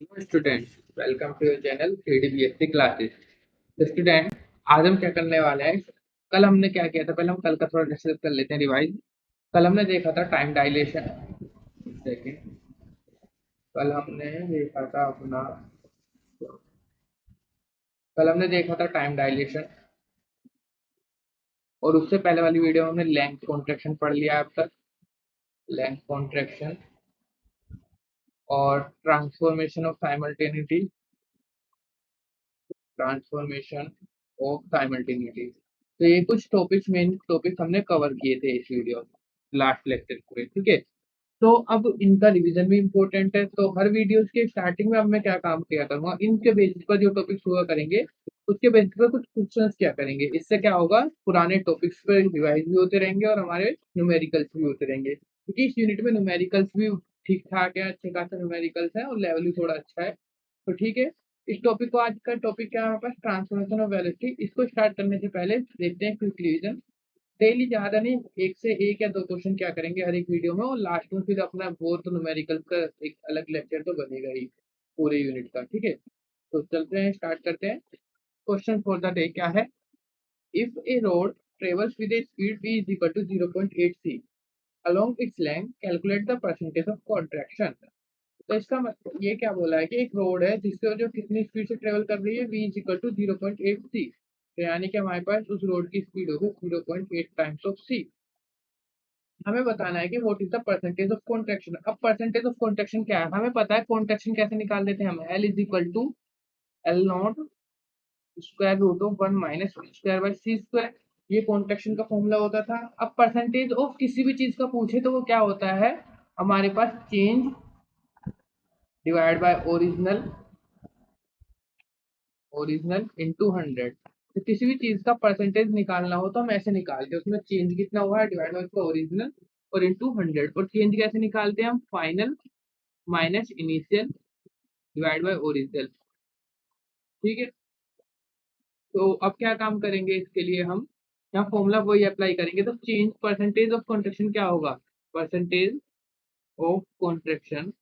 Hello students, welcome to your channel 3D BSc classes. तो student आज हम क्या करने वाले हैं? कल हमने क्या किया था? पहले हम कल का थोड़ा डिस्कस कर लेते हैं रिवाइज। कल हमने देखा था टाइम डायलेशन। सेकेंड, कल हमने देखा था अपना कल हमने देखा था टाइम डायलेशन, और उससे पहले वाली वीडियो में हमने लेंथ कॉन्ट्रैक्शन पढ़ लिया अब तक। लेंथ कॉन्ट्रैक्शन और ट्रांसफॉर्मेशन ऑफ साइमल्टेनिटी, ट्रांसफॉर्मेशन ऑफ साइमल्टेनिटी। तो ये कुछ टॉपिक्स, मेन टॉपिक्स हमने कवर किए थे इस वीडियो लास्ट लेक्चर पूरे, ठीक है। तो अब इनका रिवीजन भी इम्पोर्टेंट है, तो हर वीडियोस के स्टार्टिंग में अब मैं क्या काम किया करूंगा, इनके बेसिस पर जो टॉपिक्स हुआ करेंगे उसके बेसिस पर कुछ क्वेश्चंस क्या करेंगे। इससे क्या होगा, पुराने टॉपिक्स पर रिवाइज भी होते रहेंगे और हमारे न्यूमेरिकल्स भी होते रहेंगे, क्योंकि इस यूनिट में न्यूमेरिकल्स भी ठीक ठाक है, अच्छे खासे न्यूमेरिकल्स है और लेवल भी थोड़ा अच्छा है। तो ठीक है, इस टॉपिक को, आज का टॉपिक क्या है हमारे पास, ट्रांसफॉर्मेशन ऑफ वेलोसिटी। इसको स्टार्ट करने से पहले देखते हैं क्विक रिवीजन। डेली ज्यादा नहीं, एक से एक या दो क्वेश्चन क्या करेंगे हर एक वीडियो में, और लास्ट में फिर अपना फोर्थ न्यूमेरिकल का एक अलग लेक्चर तो बनेगा ही पूरे यूनिट का, ठीक है। तो चलते हैं, स्टार्ट करते हैं। क्वेश्चन फॉर द डे क्या है? If A road travels with a speed v is equal to 0.8 c along its length, calculate the percentage of contraction। तो इसका मतलब ये क्या बोला है कि एक रोड है जिससे जो कितनी स्पीड से ट्रेवल कर रही है, v is equal to 0.8 c। तो यानी कि हमारे पास उस रोड की स्पीड होगी 0.8 टाइम्स ऑफ c। हमें बताना है कि what is the percentage of contraction. अब परसेंटेज ऑफ कॉन्ट्रैक्शन क्या है, हमें पता है। कॉन्ट्रैक्शन कैसे निकाल देते हैं हम, l is equal to l not square root of 1 - v² / c²। ये कॉन्ट्रैक्शन का फॉर्मूला होता था। अब परसेंटेज ऑफ किसी भी चीज का पूछे तो वो क्या होता है, हमारे पास change divide by original, original into 100। तो किसी भी चीज का परसेंटेज निकालना हो तो हम ऐसे निकालते हैं, उसमें चेंज कितना हुआ है डिवाइड बाय उसका ओरिजिनल और इनटू 100। और चेंज कैसे निकालते हैं हम, final minus initial divide by original, ठीक है। तो अब क्या काम करेंगे इसके लिए, हम यहाँ फॉर्मूला वही अप्लाई करेंगे। तो चेंज परसेंटेज ऑफ कॉन्ट्रैक्शन क्या होगा, percentage of contraction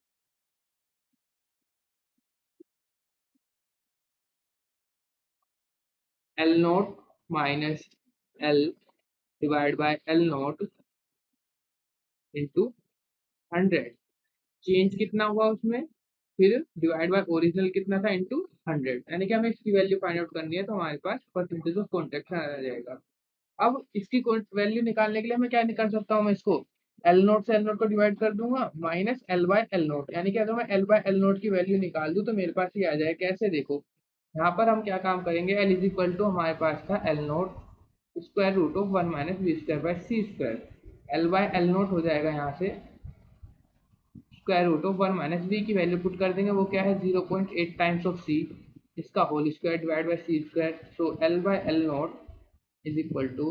L not minus L divide by L not into 100। Change कितना हुआ उसमें, फिर डिवाइड बाय ओरिजिनल कितना था इंटू 100, यानी कि हमें इसकी वैल्यू फाइंड आउट करनी है। तो हमारे पास परसेंटेज ऑफ कॉन्ट्रैक्शन आ जाएगा। अब इसकी वैल्यू निकालने के लिए मैं क्या निकाल सकता हूँ, मैं इसको एल नोट से एल नोट को डिवाइड कर दूंगा, minus L by l note, यानी कि अगर मैं एल बाय एल नोट की वैल्यू निकाल दूं तो मेरे पास ये आ जाए। कैसे, देखो यहाँ पर हम क्या काम करेंगे, एल इज इक्वल टू हमारे पास था l not square root of 1 - v² / c²। L by l not हो जाएगा यहाँ से स्क्वायर रूट ऑफ 1 - v की वैल्यू पुट कर देंगे, वो क्या है 0.8 टाइम्स ऑफ c, इसका whole square divide by c²। So l by l not is equal to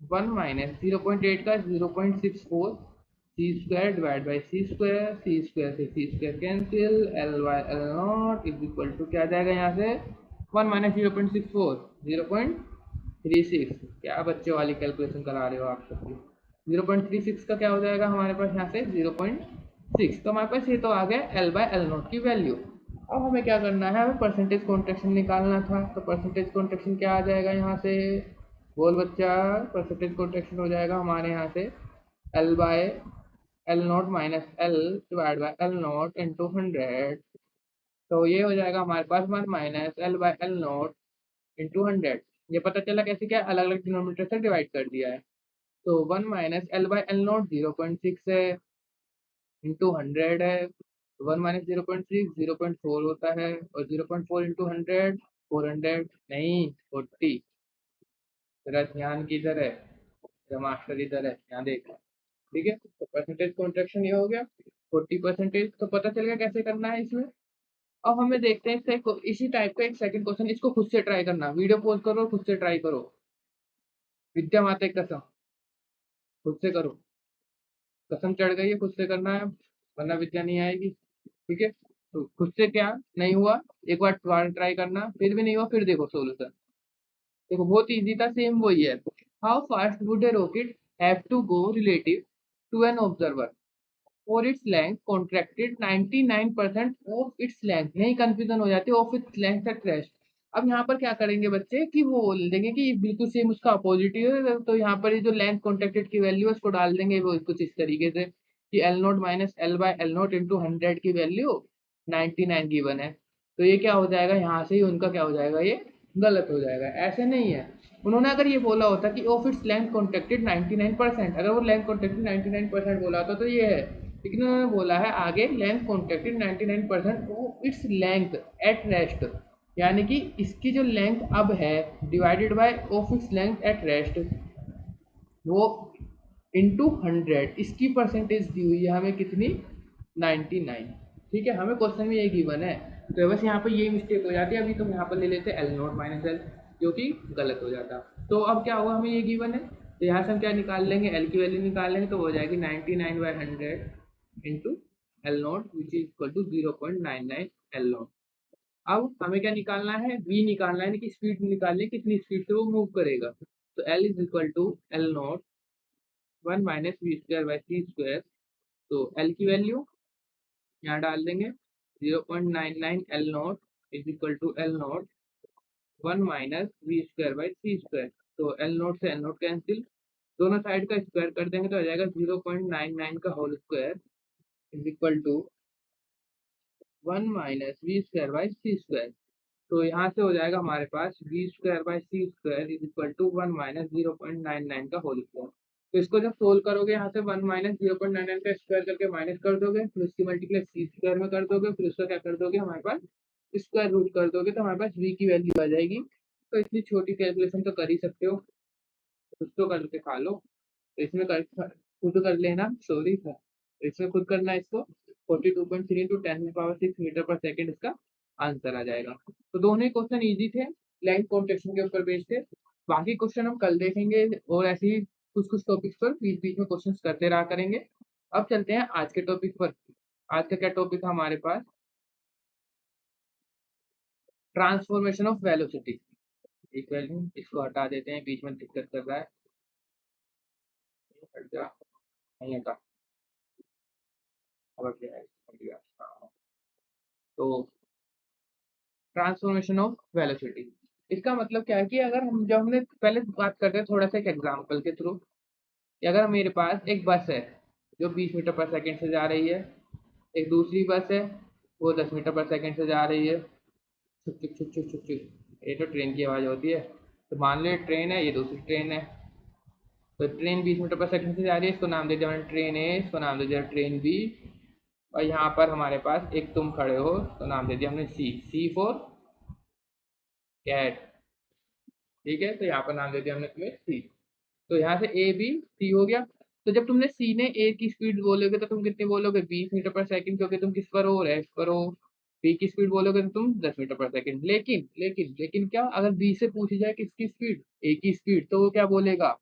1 - 0.8 का 0.64 c² divide by c²। c² से c² cancel, l by l not is equal to क्या आ जाएगा यहाँ से 1 - 0.64 0.36। क्या बच्चे वाली कैलकुलेशन करा रहे हो आप सबकी। 0.36 का क्या हो जाएगा हमारे पास यहाँ से 0.6। तो हमारे पास ये तो आ गया एल बाय एल नॉट की वैल्यू। अब हमें क्या करना है, हमें परसेंटेज कॉन्ट्रैक्शन निकालना था। तो परसेंटेज कॉन्ट्रैक्शन क्या आ जाएगा यहाँ से, बोल बच्चा। परसेंटेज कॉन्ट्रैक्शन हो जाएगा हमारे यहाँ से L by L not minus L divide by L not into 100। तो ये हो जाएगा हमारे पास 1 - L by L not into 100। ये पता चला कैसे, क्या अलग अलग डिनोमिनेटर से डिवाइड कर दिया है। तो 1 - एल बाय एल नॉट 0.6 है इंटू 100 है। 1 - 0.6 0.4 होता है, और 0.4 इंटू 100 400 नहीं 40। तेरा ध्यान किधर है, तेरा मास्टर इधर है, यहाँ देख। ठीक है, तो परसेंटेज कॉन्ट्रैक्शन ये हो गया 40%। तो पता चल गया कैसे करना है इसमें। अब हमें देखते हैं इसका इसी टाइप का एक सेकंड क्वेश्चन, इसको खुद से ट्राई करना। वीडियो पॉज करो और खुद से ट्राई करो। विद्या माता की कसम, खुद से करो। कसम चढ़ गई है, खुद से करना है, वरना विद्या नहीं आएगी, ठीक है। तो खुद से क्या नहीं हुआ, एक बार दोबारा ट्राई करना, फिर भी नहीं हुआ फिर देखो सोल्यूशन। देखो बहुत इजी था, सेम वही है। How fast would a rocket have to go relative to an observer. और its length contracted 99% of its length, यही कंफ्यूजन हो जाती है, of its length at rest. अब यहाँ पर क्या करेंगे बच्चे कि वो बोल देंगे कि बिल्कुल सेम उसका अपोजिट ही है, तो यहाँ पर ये जो लेंथ कॉन्ट्रैक्टेड की वैल्यू है उसको डाल देंगे वो कुछ इस तरीके से कि L note minus L by l note into 100 की वैल्यू 99 गिवन है। तो ये क्या हो जाएगा, यहाँ से ही उनका क्या हो जाएगा, ये गलत हो जाएगा, ऐसे नहीं है। उन्होंने अगर ये बोला होता कि ऑफ इट्स लेंथ कॉन्ट्रैक्टेड 99%, अगर वो लेंथ कॉन्ट्रैक्टेड 99% बोला होता तो ये है, लेकिन उन्होंने बोला है आगे length contracted 99% of its length at rest, यानी कि इसकी जो लेंथ अब है divided bye of its length at rest, वो इंटू 100, इसकी परसेंटेज दी हुई है हमें कितनी, 99। ठीक है, हमें क्वेश्चन में ये गिवन है, तो बस यहाँ पर ये मिस्टेक हो जाती है। अभी तुम यहाँ पर ले लेते एल नोट माइनस एल, जो कि गलत हो जाता। तो अब क्या होगा, हमें ये गिवन है, तो यहाँ से हम क्या निकाल लेंगे, एल की वैल्यू निकाल लेंगे, तो हो जाएगी 99/100 into l not which is equal to 0.99 l not. अब हमें क्या निकालना है, वी निकालना है, यानी कि स्पीड निकालनी है, कितनी स्पीड से वो मूव करेगा। तो l is equal to l not 1 - v² / c²। तो एल की वैल्यू यहाँ डाल देंगे, 0.99 l not is equal to l not 1 - v² / c²। तो एल नोट से एल नोट कैंसिल, दोनों साइड का स्क्वायर कर देंगे तो आ जाएगा 0.99 का whole square is equal to 1 - v²/c²। तो यहाँ से हो जाएगा हमारे पास v²/c² इज इक्वल टू 1 - 0.99 का होल स्क्वायर। तो इसको जब सोल्व करोगे यहाँ से 1 - 0.99 का स्क्वायर करके माइनस कर दोगे, फिर उसकी मल्टीप्लाई c² में कर दोगे, फिर उसका क्या कर दोगे, हमारे पास स्क्वायर रूट कर दोगे, तो हमारे पास v की वैल्यू आ जाएगी। तो इतनी छोटी कैलकुलेशन तो कर ही सकते हो, कुछ तो करके खा लो। तो इसमें कर खुद कर लेना, सॉरी था, तो इसमें खुद करना है इसको। 42.3 इंटू 10⁶ मीटर पर सेकेंड इसका आंसर आ जाएगा। तो दोनों ही क्वेश्चन इजी थे, लेंथ कॉन्ट्रैक्शन के ऊपर बेस्ड थे। बाकी क्वेश्चन हम कल देखेंगे, और ऐसे ही कुछ कुछ टॉपिक्स पर बीच बीच में क्वेश्चन करते रहा करेंगे। अब चलते हैं आज के टॉपिक पर। आज का क्या टॉपिक है हमारे पास, ट्रांसफॉर्मेशन ऑफ वेलोसिटी। एक वैल्यू इसको हटा देते हैं, बीच में दिक्कत कर रहा है, हट जा, नहीं हटा, अब क्या है, हट गया। हाँ। तो ट्रांसफॉर्मेशन ऑफ वेलोसिटी, इसका मतलब क्या है कि अगर हम, जब हमने पहले बात करते हैं थोड़ा सा एक एग्जांपल के थ्रू, कि अगर मेरे पास एक बस है जो 20 मीटर पर सेकंड से जा रही है, एक दूसरी बस है वो 10 मीटर पर सेकंड से जा रही है, छुक छुक छुक छुक छुक छुक, ये तो ट्रेन की आवाज़ होती है। तो मान लो ट्रेन है, ये दूसरी ट्रेन है। तो ट्रेन 20 मीटर पर सेकंड से जा रही है, इसको नाम दे दिया मैंने ट्रेन ए, इसको नाम दे दिया ट्रेन बी, और यहाँ पर हमारे पास एक तुम खड़े हो, तो नाम दे दिया हमने सी, सी फॉर कैट। ठीक है, तो यहाँ पर नाम दे दिया हमने तुम्हें सी। तो यहाँ से ए बी सी हो गया। तो जब तुमने सी ने ए की स्पीड बोलोगे तो तुम कितनी बोलोगे, 20 मीटर पर सेकंड, क्योंकि तुम किस पर हो, रेस्ट पर हो। बी की स्पीड बोलोगे तो तुम 10 मीटर पर सेकंड। लेकिन लेकिन लेकिन क्या, अगर बी से पूछी जाए किसकी स्पीड, ए की स्पीड, तो वो क्या बोलेगा।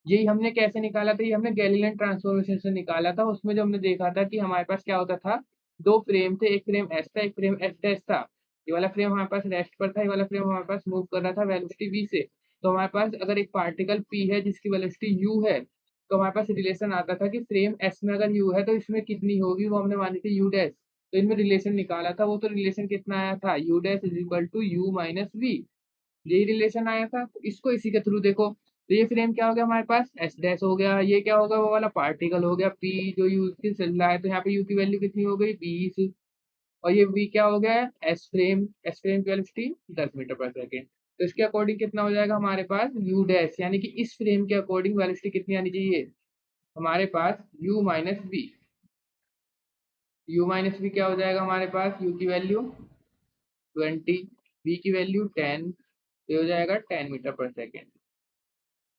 यही हमने कैसे निकाला था, ये हमने गैलीलियन ट्रांसफॉर्मेशन से निकाला था। उसमें जो हमने देखा था कि हमारे पास क्या होता था, दो फ्रेम थे, एक फ्रेम एस था, एक फ्रेम एस डैश था। ये वाला फ्रेम हमारे पास रेस्ट पर था, ये वाला फ्रेम हमारे पास मूव कर रहा था वेलोसिटी v से। तो हमारे पास अगर एक पार्टिकल p है जिसकी वेलोसिटी u है, तो हमारे पास रिलेशन आता था कि फ्रेम s में अगर u है तो इसमें कितनी होगी, वो हमने मानी थी u डैश। तो इनमें रिलेशन निकाला था, वो तो रिलेशन कितना आया था, u dash is equal to u minus v, यही रिलेशन आया था। तो इसको इसी के थ्रू देखो, तो ये फ्रेम क्या हो गया हमारे पास, एस डैश हो गया, ये क्या होगा, वो वाला पार्टिकल हो गया पी जो यू की चल रहा है, तो यहाँ पे यू की वैल्यू कितनी हो गई, 20। और ये वी क्या हो गया, एस फ्रेम की वेलोसिटी 10 मीटर पर सेकेंड। तो इसके अकॉर्डिंग कितना हो जाएगा हमारे पास, यू डैश, यानी कि इस फ्रेम के अकॉर्डिंग वेलोसिटी कितनी आनी चाहिए हमारे पास, U minus V. U minus V क्या हो जाएगा हमारे पास, यू की वैल्यू 20, वी की वैल्यू 10, ये हो जाएगा 10 मीटर पर सेकेंड।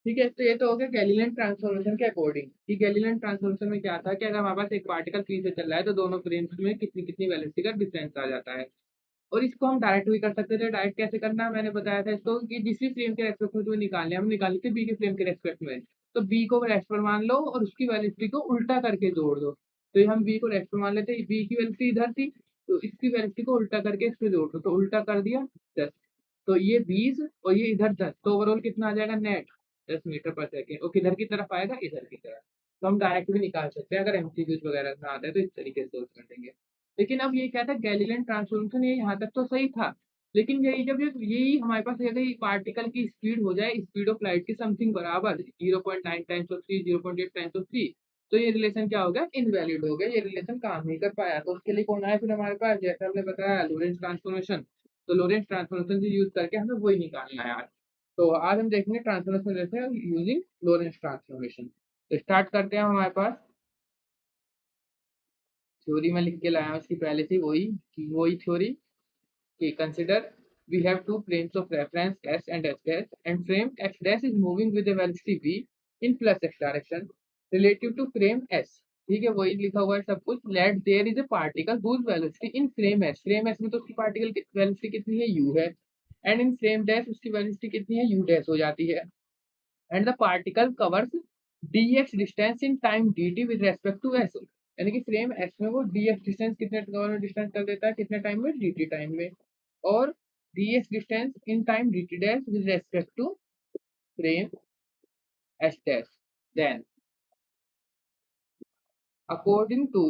ठीक है, तो ये तो हो गया गैलीलियन ट्रांसफॉर्मेशन के अकॉर्डिंग। कि गैलीलियन ट्रांसफॉर्मेशन में क्या था कि अगर हमारे पास एक पार्टिकल फ्री से चल रहा है तो दोनों फ्रेम्स में कितनी कितनी वेलोसिटी का डिफरेंस आ जाता है। और इसको हम डायरेक्ट भी कर सकते थे। डायरेक्ट कैसे करना है मैंने बताया था इसको, कि जिस भी फ्रेम के रेस्पेक्ट में तुम्हें निकालने हम निकाले थे बी के फ्रेम के रेस्पेक्ट में, तो बी को रेस्ट पर मान लो और उसकी वेलोसिटी को उल्टा करके जोड़ दो। तो ये हम बी को रेस्ट पर मान लेते, बी की वेलोसिटी इधर थी, तो इसकी वेलोसिटी को उल्टा करके इस पे जोड़ दो, तो उल्टा कर दिया 10। तो ये 20 और ये इधर 10, तो ओवरऑल कितना आ जाएगा नेट, 10 मीटर पर सेकेंड। और किधर की तरफ आएगा, इधर की तरफ। तो हम डायरेक्ट भी निकाल सकते हैं अगर एमसीक्यूज वगैरह में आता है तो इस तरीके से सोच कर देंगे। लेकिन अब ये क्या था, गैलीलियन ट्रांसफॉर्मेशन, ये यहाँ तक तो सही था। लेकिन यही जब ये यही हमारे पास यदि पार्टिकल की स्पीड हो जाए स्पीड ऑफ लाइट के समथिंग बराबर 0.9 टाइम्स ऑफ 3, 0.8 टाइम्स ऑफ 3, तो ये रिलेशन क्या हो गया, इनवैलिड हो गया, ये रिलेशन काम नहीं कर पाया। तो उसके लिए कौन आया फिर हमारे पास, जैसे हमने बताया लोरेंट्ज ट्रांसफॉर्मेशन। तो लोरेंट्ज ट्रांसफॉर्मेशन से यूज करके हमें वही निकालना है आज। तो आज हम देखेंगे ट्रांसफॉर्मेशन जैसे यूजिंग लोरेंट्ज ट्रांसफॉर्मेशन। तो स्टार्ट करते हैं हमारे पास थ्योरी में लिख के लाया हूँ इसकी पहले से वही थ्योरी कि consider we have two frames of reference S and S dash, and frame X dash is moving with a velocity v in plus x direction relative to frame S। ठीक है, वही लिखा हुआ है सब कुछ। Let there is a particle whose velocity in frame S, frame S में तो उसकी पार्टिकल की वेलोसिटी कितनी है, u है, एंड इन फ्रेम डैश उसकी वेलोसिटी कितनी है, u डैश हो जाती है, and the particle covers dx distance in time dt with respect to s। यानी कि फ्रेम s में वो dx डिस्टेंस कितने डिस्टेंस कर देता है, कितने टाइम में, dt टाइम में, और dx distance in time dt dash with respect to frame s dash. Then according to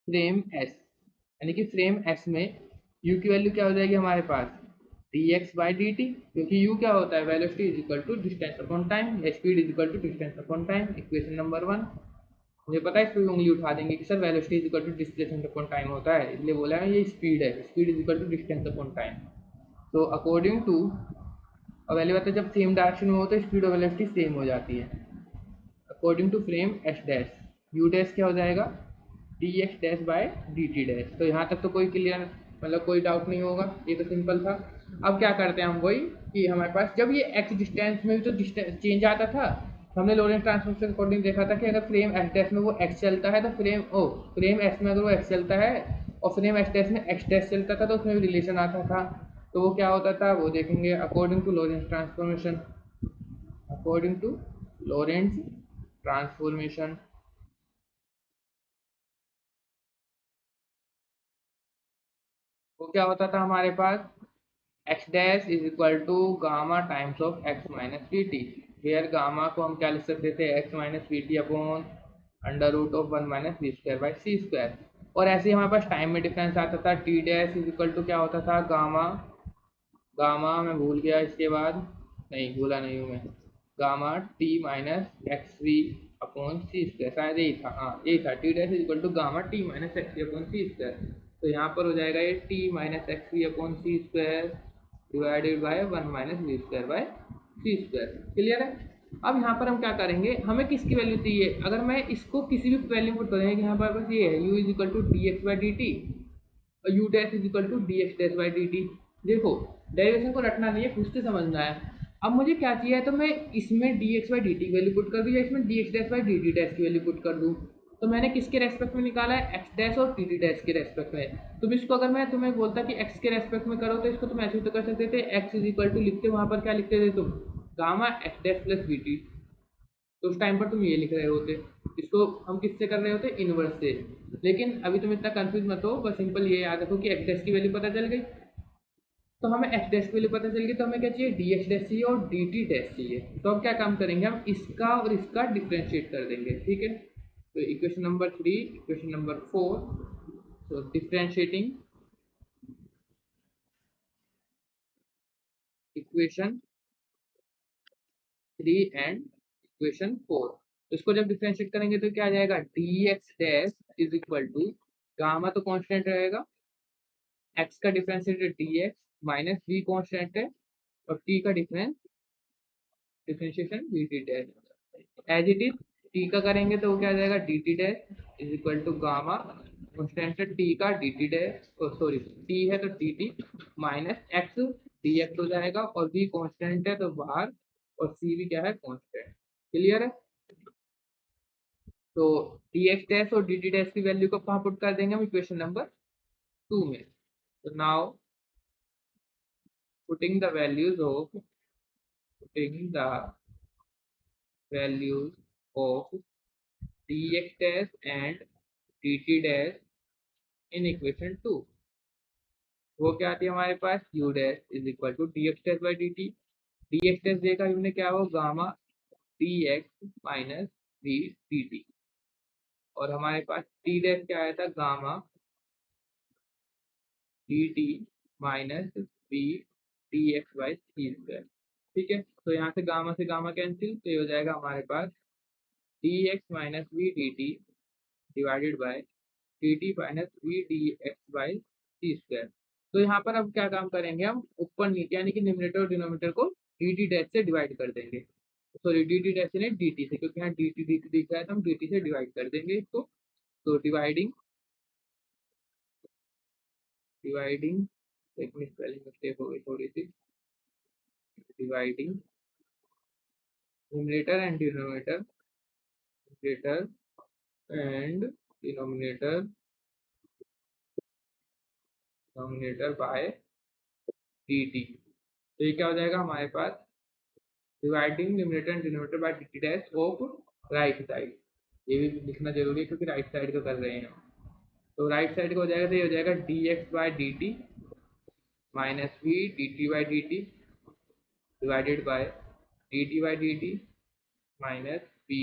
frame s, यानी कि फ्रेम s में u की वैल्यू क्या हो जाएगी हमारे पास, dx बाई dt, क्योंकि u क्या होता है, velocity is equal to distance upon time, speed is equal to distance upon time, equation number 1। मुझे पता है इस पर उंगली उठा देंगे कि sir velocity is equal to displacement upon time होता है, इसलिए बोला है ये स्पीड है, speed is equal to distance upon time. तो अकॉर्डिंग टू, अब पहली बात है जब सेम डायरेक्शन में हो तो स्पीड और वेलोसिटी सेम हो जाती है। According to frame S dash, U dash क्या हो जाएगा, D X dash by D T dash. तो यहाँ तक तो कोई क्लियर, मतलब कोई डाउट नहीं होगा, ये तो सिंपल था। अब क्या करते हैं हम, वही कि हमारे पास जब ये एक्स डिस्टेंस में भी तो डिस्टेंस चेंज आता था, तो हमने लोरेंट्ज ट्रांसफॉर्मेशन अकॉर्डिंग देखा था कि अगर फ्रेम एस डैश में वो एक्स चलता है तो फ्रेम एस में अगर वो एक्स चलता है और फ्रेम एस डैश में एक्स डैश चलता था तो उसमें भी रिलेशन आता था। तो वो क्या होता था वो देखेंगे according to Lorentz transformation. According to Lorentz transformation वो क्या होता था हमारे पास, X dash is equal to gamma times of X minus V T, where gamma को हम क्या लिख सकते थे, X minus V T upon under root of 1 minus V square by C square. और ऐसे ही हमारे पास टाइम में डिफरेंस आता था, T dash is equal to क्या होता था, गामा, गामा मैं भूल गया इसके बाद, नहीं भूला नहीं हूँ मैं, gamma T minus X V upon C square, शायद यही था, हाँ यही था, T dash is equal to gamma T minus X V upon C square. तो यहाँ पर हो जाएगा ये T minus X V upon C square divided by 1 minus V square by C square. Clear है। अब यहाँ पर हम क्या करेंगे, हमें किसकी वैल्यू चाहिए, अगर मैं इसको किसी भी वैल्यू पुट करेंगे, यहाँ पर बस ये है u is equal to D X by D T और U dash is equal to D X dash by D T. देखो डेरिवेशन को रटना नहीं है, खुद से समझना है। अब मुझे क्या चाहिए, तो मैं इसमें D X by D T की वैल्यू पुट कर दूँ या इसमें D X dash by D T dash की वैल्यू पुट कर दूँ। तो मैंने किसके रेस्पेक्ट में निकाला है, एक्स डैश और टी टी डैश के रेस्पेक्ट में। तुम इसको अगर मैं तुम्हें बोलता कि एक्स के रेस्पेक्ट में करो तो इसको तुम ऐसे तो कर सकते थे, एक्स इज इक्वल टू लिखते वहाँ पर क्या लिखते थे तुम, gamma x dash plus we T. तो उस टाइम पर तुम ये लिख रहे होते, इसको हम किससे कर रहे होते, इनवर्स से। लेकिन अभी तुम इतना कंफ्यूज मत हो, बस सिंपल ये याद रखो कि एक्स डैश की वैल्यू पता चल गई, तो हमें एक्स डैश की वैल्यू पता चल गई, तो हमें क्या चाहिए, डी एक्स डैश चाहिए और डी टी डैश चाहिए। तो अब क्या काम करेंगे, हम इसका और इसका डिफ्रेंशिएट कर देंगे, ठीक है। तो इक्वेशन नंबर 3, इक्वेशन नंबर 4, तो डिफ्रेंशिएटिंग इक्वेशन 3 एंड इक्वेशन 4, तो इसको जब डिफ्रेंशिएट करेंगे तो क्या आ जाएगा, D X dash is equal to, gamma तो कांस्टेंट रहेगा, एक्स का डिफरेंशिएट है D X minus V constant है, और टी का differentiation D T dash as it is. T का करेंगे तो वो क्या आ जाएगा, D T dash is equal to gamma constant है टी का D T dash, sorry T है तो D T minus X D X हो जाएगा, और वी कांस्टेंट है तो बाहर, और सी भी क्या है, कांस्टेंट। क्लियर है। तो डी एक्स डैश और डी टी डैश की वैल्यू को कहाँ पुट कर देंगे हम, इक्वेशन नंबर 2 में। तो now putting the values of putting the values of dx dash and dt dash in equation 2, वो क्या आती है हमारे पास, u dash is equal to D X dash by D T. D X dash देखा हमने क्या हो, gamma D X minus V D T, और हमारे पास टी डैश क्या आया था, gamma D T minus V D X by C square. ठीक है, तो यहाँ से गामा कैंसिल, तो ये हो जाएगा हमारे पास D X minus V D T divided by D T minus V D X by C square. तो यहाँ पर अब क्या काम करेंगे, हम ऊपर नीचे यानी कि न्यूमरेटर और डिनोमिनेटर को डी टी डैश से डिवाइड कर देंगे। सॉरी, डी टी डैश से नहीं, डी टी से, क्योंकि यहाँ डी टी दिख रहा है तो हम डी टी से डिवाइड कर देंगे इसको। तो डिवाइडिंग एक मिनट, स्पेलिंग मिस्टेक हो गई थोड़ी सी। Dividing numerator and denominator, numerator and denominator, denominator by D T. तो ये क्या हो जाएगा हमारे पास, dividing numerator and denominator by D T dash of right side. ये भी लिखना जरूरी है क्योंकि राइट साइड को कर रहे हैं। तो राइट साइड को हो जाएगा, तो ये हो जाएगा D X by D T minus V D T by D T divided by D T by D T minus V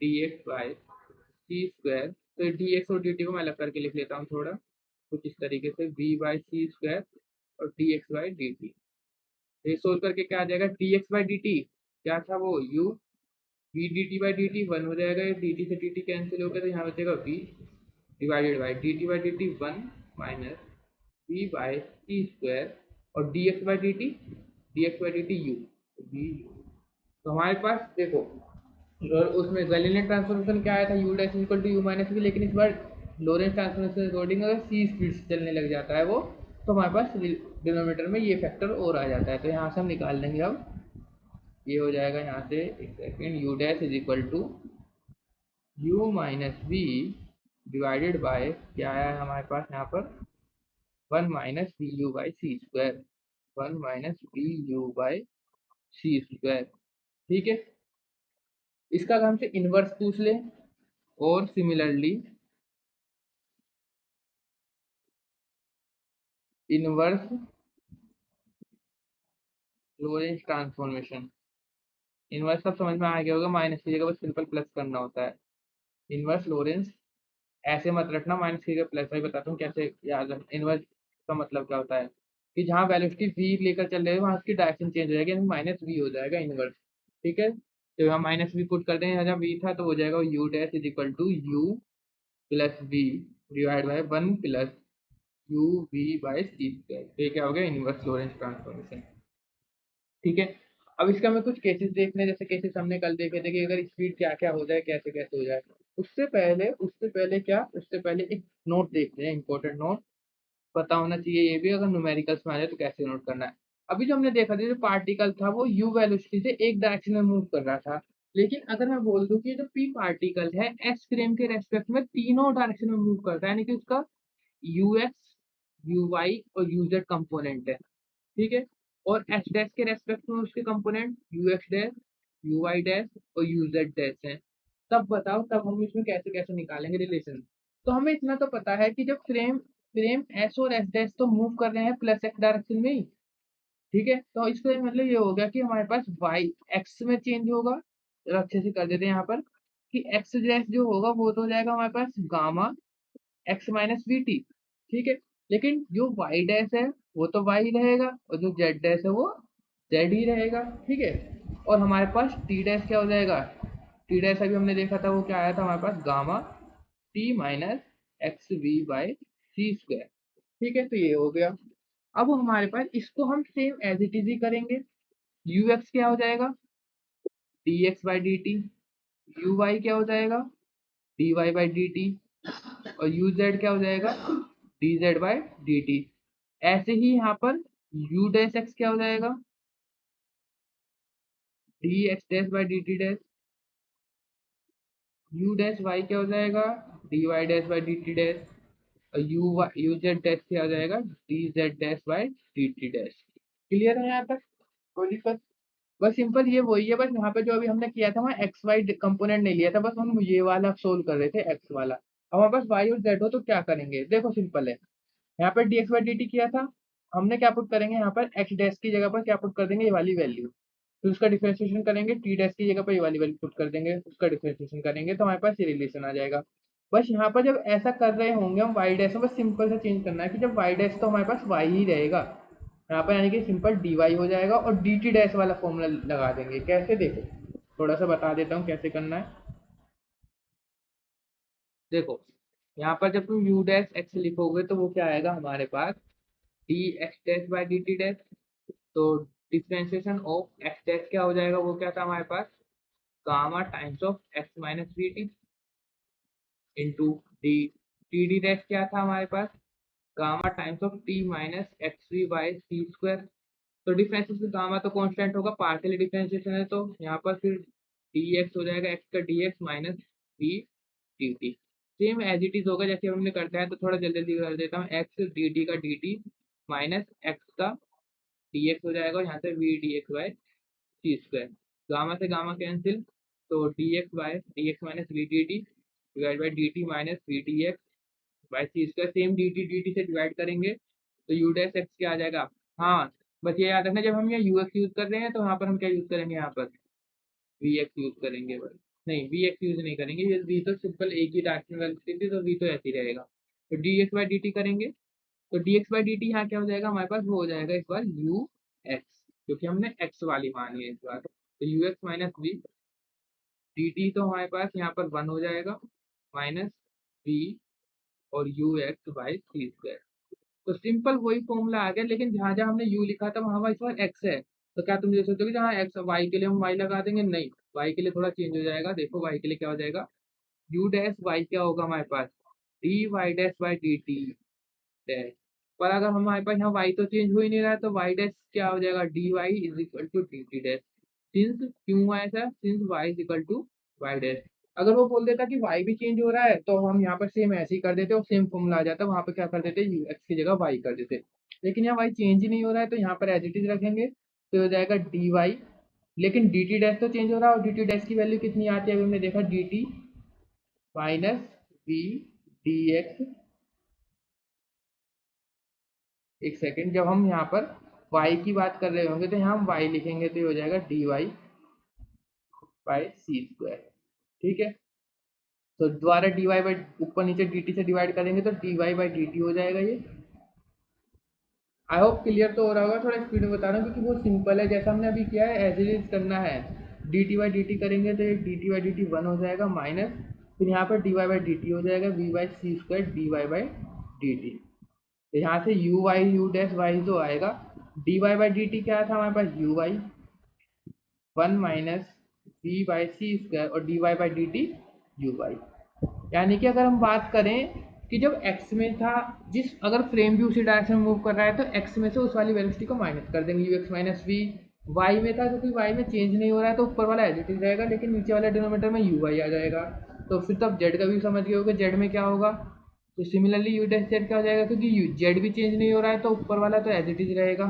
D X by C square. तो डी एक्स और डी टी को मैं अलग करके लिख लेता हूँ थोड़ा कुछ इस तरीके से, वी बाई सी स्क्वायर और D X by D T. ये सोल्व करके क्या आ जाएगा, D X by D T क्या था वो, U V D T by D T one हो जाएगा, डी टी से डी टी कैंसिल हो गया, तो यहाँ बचेगा V divided by D T one minus V by C square और D X by D T U, V U. तो हमारे पास देखो, और उसमें गैलीलियन ट्रांसफॉर्मेशन क्या आया था, U dash equal to U minus V, लेकिन इस बार लोरेंस ट्रांसफॉर्मेशन अकॉर्डिंग अगर सी स्पीड से चलने लग जाता है वो, तो हमारे पास डिनोमिनेटर में ये फैक्टर और आ जाता है। तो यहाँ से हम निकाल लेंगे, अब ये हो जाएगा यहाँ से, एक second, U dash is equal to U minus V divided by क्या आया है हमारे पास यहाँ पर, one minus V U by C square, one minus V U by C square. ठीक है, इसका अगर हमसे इनवर्स पूछ ले, और similarly inverse Lorentz transformation, inverse सब समझ में आ गया होगा, माइनस की जगह बस सिंपल प्लस करना होता है। इनवर्स लोरेंस ऐसे मत रखना, माइनस की जगह प्लस, मैं बताता हूँ कैसे याद रख। इनवर्स का मतलब क्या होता है कि जहाँ वेलोसिटी वी लेकर चल रहे हैं वहाँ उसकी डायरेक्शन चेंज हो जाएगी, माइनस वी हो जाएगा इनवर्स। ठीक है, तो यहाँ माइनस वी पुट कर दें, जहाँ वी था तो हो जाएगा U dash is equal to U plus V divide by one plus U V by C square. तो ये क्या हो गया, इनवर्स लोरेंस ट्रांसफॉर्मेशन। ठीक है, अब इसका हमें कुछ केसेस देखने, जैसे केसेस हमने कल देखे थे कि अगर स्पीड क्या क्या हो जाए, कैसे कैसे हो जाए। उससे पहले एक नोट देखते हैं, इंपॉर्टेंट नोट पता होना चाहिए ये भी, अगर न्यूमेरिकल्स में आ जाए तो कैसे नोट करना है। अभी जो हमने देखा था, जो पार्टिकल था वो यू वेलोसिटी से एक डायरेक्शन में मूव कर रहा था, लेकिन अगर मैं बोल दूं कि जो पी पार्टिकल है एस फ्रेम के रेस्पेक्ट में तीनों डायरेक्शन में मूव करता है, यानी कि उसका यू एक्स, यू वाई और यू जेड कंपोनेंट है। ठीक है, और एच डैश के रेस्पेक्ट में उसके component U X dash, U Y dash और यू जेड डैश हैं। तब बताओ, तब हम इसमें कैसे कैसे निकालेंगे रिलेशन। तो हमें इतना तो पता है कि जब फ्रेम फ्रेम एस और एस डैश तो मूव कर रहे हैं प्लस एक्स डायरेक्शन में ही। ठीक है, तो इसका मतलब ये हो गया कि हमारे पास वाई एक्स में चेंज होगा, तो अच्छे से कर देते हैं यहाँ पर कि एक्स डैश जो होगा वो तो हो जाएगा हमारे पास gamma X minus V T. ठीक है, लेकिन जो वाई डैश है वो तो वाई रहेगा, और जो जेड डैश है वो जेड ही रहेगा। ठीक है, और हमारे पास टी डैश क्या हो जाएगा, टी डैश अभी हमने देखा था वो क्या आया था हमारे पास, gamma T minus X V by C square. ठीक है, तो ये हो गया। अब हमारे पास इसको हम सेम एज इट इज ही करेंगे, यू एक्स क्या हो जाएगा, D X by D T, U Y क्या हो जाएगा, D Y by D T, और यू जेड क्या हो जाएगा, D Z by D T. ऐसे ही यहाँ पर यू डैश एक्स क्या हो जाएगा, D X dash by D T dash, U dash Y क्या हो जाएगा, D Y dash by D T dash, और यू जेड डैश क्या हो जाएगा, D Z dash by D T dash. Clear है यहाँ तक, कोई दिक्कत। बस सिंपल ये वही है, बस यहाँ पे जो अभी हमने किया था वहाँ एक्स वाई कंपोनेंट नहीं लिया था, बस हम ये वाला सोल्व कर रहे थे एक्स वाला। अब हमारे पास वाई और जेड हो तो क्या करेंगे, देखो सिंपल है। यहाँ पर D X by D T किया था, हमने क्या पुट करेंगे यहाँ पर एक्स डैश की जगह पर क्या पुट कर देंगे, ये वाली वैल्यू। फिर उसका डिफरेंशिएशन करेंगे, टी डैश की जगह पर ये वाली वैल्यू पुट कर देंगे, उसका डिफरेंशिएशन करेंगे तो हमारे पास ये रिलेशन आ जाएगा। बस यहाँ पर जब ऐसा कर रहे होंगे हम वाई डैश में, बस सिंपल सा चेंज करना है कि जब वाई डैश तो हमारे पास वाई ही रहेगा यहाँ पर, यानी कि सिंपल डी वाई हो जाएगा और डी टी डैश वाला फॉर्मूला लगा देंगे। कैसे, देखो थोड़ा सा बता देता हूँ कैसे करना है। देखो यहाँ पर जब तुम यू डैश एक्स लिखोगे तो वो क्या आएगा हमारे पास, D X dash by D T dash. तो डिफरेंशिएशन ऑफ एक्स डैश क्या हो जाएगा, वो क्या था हमारे पास, gamma times of X minus V T into D, T D dash क्या था हमारे पास, gamma times of T minus X V by C square. तो डिफरेंशिएशन गामा तो कांस्टेंट होगा, पार्शियल डिफरेंशिएशन है तो यहाँ पर फिर डी एक्स हो जाएगा, एक्स का D X minus D D T. Same as it is होगा जैसे हमने करता है, तो थोड़ा जल्दी जल्दी कर देता हूँ, एक्स डी टी का डी टी माइनस एक्स का डी एक्स हो जाएगा, और यहाँ से V D X by C square, gamma से गामा कैंसिल, तो D X minus V D T divide by D T minus V D X by C square. Same D T से divide करेंगे तो यू डैश एक्स क्या आ जाएगा। हाँ, बस ये याद रखना जब हम यहाँ यू एक्स यूज कर रहे हैं तो यहाँ पर हम क्या यूज करेंगे, यहाँ पर वी एक्स यूज करेंगे बस। नहीं, वी एक्स यूज नहीं करेंगे, ये वी तो सिंपल एक ही डायरेक्शन वेलोसिटी थी तो वी तो ऐसे ही रहेगा। तो D X by D T करेंगे, तो D X by D T यहाँ क्या हो जाएगा हमारे पास, वो हो जाएगा इस बार यू एक्स, क्योंकि हमने एक्स वाली मानी है इस बार, तो U X minus V D T, तो हमारे पास यहाँ पर वन हो जाएगा माइनस वी और U X by C square. तो सिंपल वही फॉर्मूला आ गया, लेकिन जहाँ जहाँ हमने u लिखा था वहाँ इस बार x है। तो क्या तुम देख सकते हो कि जहाँ x y के लिए हम y लगा देंगे, नहीं, y के लिए थोड़ा चेंज हो जाएगा। देखो y के लिए क्या हो जाएगा, u डैश y क्या होगा हमारे पास, D Y dash by D T dash. पर अगर हमारे पास यहाँ y तो चेंज हो ही नहीं रहा है तो y डैश क्या हो जाएगा, D Y is equal to D T dash. Since क्यों हुआ ऐसा, since y is equal to Y dash. अगर वो बोल देता कि y भी चेंज हो रहा है तो हम यहाँ पर सेम ऐसे ही कर देते और सेम फॉर्मूला आ जाता, वहाँ पर क्या कर देते, x की जगह y कर देते। लेकिन यहाँ y चेंज ही नहीं हो रहा है तो यहाँ पर एज इट इज रखेंगे, तो हो जाएगा डी वाई, लेकिन डी टी डैश तो चेंज हो रहा है और डी टी डैश की वैल्यू कितनी आती है, अभी हमने देखा D T minus V D X. एक सेकेंड, जब हम यहाँ पर y की बात कर रहे होंगे तो यहाँ हम y लिखेंगे तो ये हो जाएगा D Y by C square. ठीक है, तो दोबारा डी वाई बाई ऊपर नीचे डी टी से डिवाइड करेंगे तो D Y by D T हो जाएगा ये। आई होप क्लियर तो हो रहा होगा, थोड़ा स्पीड में बता रहा हूँ क्योंकि बहुत सिंपल है, जैसा हमने अभी किया है एज इट इज करना है। D T by D T करेंगे तो D T by D T one हो जाएगा माइनस, फिर यहाँ पर D Y by D T हो जाएगा V by C square D Y by D T. तो यहाँ से U Y U dash Y जो आएगा, D Y by D T क्या था हमारे पास, U Y one minus V by C square और D Y by D T U Y. यानी कि अगर हम बात करें कि जब x में था, जिस अगर फ्रेम भी उसी डायरेक्शन में मूव कर रहा है तो x में से उस वाली वेलोसिटी को माइनस कर देंगे, U X minus V. Y में था क्योंकि y में चेंज नहीं हो रहा है तो ऊपर वाला एज इट इज रहेगा, लेकिन नीचे वाले डिनोमीटर में यू वाई आ जाएगा। तो फिर तो अब जेड का भी समझ गए होगे, जेड में क्या होगा, तो सिमिलरली यू डैश जेड क्या हो जाएगा, क्योंकि जेड भी चेंज नहीं हो रहा है तो ऊपर वाला तो एज इट इज रहेगा,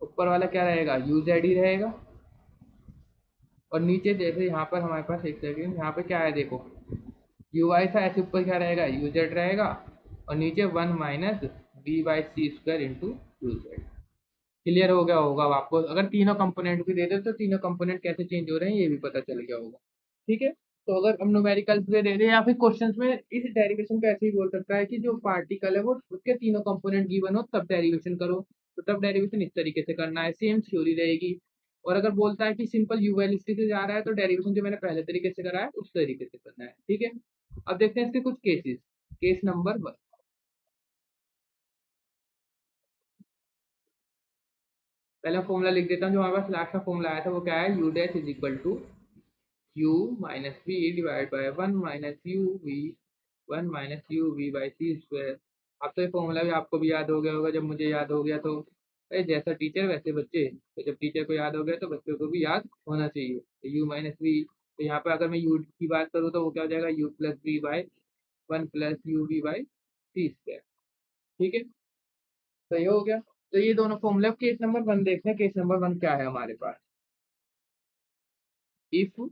ऊपर वाला क्या रहेगा, यू जेड ही रहेगा। और नीचे जैसे यहाँ पर हमारे पास एक सेकेंड यहाँ पे क्या है देखो, यू वाई था ऐसे ऊपर क्या रहेगा, यू जेड रहेगा, और नीचे one minus B by C square into U Z. Clear हो गया होगा अब आपको, अगर तीनों कंपोनेंट भी दे दे तो तीनों कंपोनेंट कैसे चेंज हो रहे हैं ये भी पता चल गया होगा। ठीक है, तो अगर हम न्यूमेरिकल्स दे दे या फिर क्वेश्चंस में इस डेरिवेशन को ऐसे ही बोल सकता है कि जो पार्टिकल है वो उसके तीनों कंपोनेंट गिवन हो तब डेरिवेशन करो, तो तब डेरिवेशन इस तरीके से करना है, सेम थ्योरी रहेगी। और अगर बोलता है कि सिंपल यू वेलोसिटी से जा रहा है तो डेरिवेशन जो मैंने पहले तरीके से करा है उस तरीके से करना है। ठीक है, अब देखते हैं इसके कुछ केसेस। केस नंबर 1, पहला फॉर्मूला लिख देता हूँ, जो हमारे पास लास्ट का फॉर्मूला आया था वो क्या है, U dash is equal to U minus V divide by one minus U V, one minus U V by C square. अब तो ये फॉर्मूला भी आपको भी याद हो गया होगा, जब मुझे याद हो गया तो अरे जैसा टीचर वैसे बच्चे, तो जब टीचर को याद हो गया तो बच्चों को भी याद होना चाहिए। तो यू माइनस वी, तो यहाँ पर अगर मैं यू की बात करूँ तो वो क्या हो जाएगा, U plus V by one plus U V by C square. ठीक है, तो ये हो गया। तो ये दोनों फॉर्मूले। केस नंबर 1 देखते हैं, केस नंबर 1 क्या है हमारे पास। इफ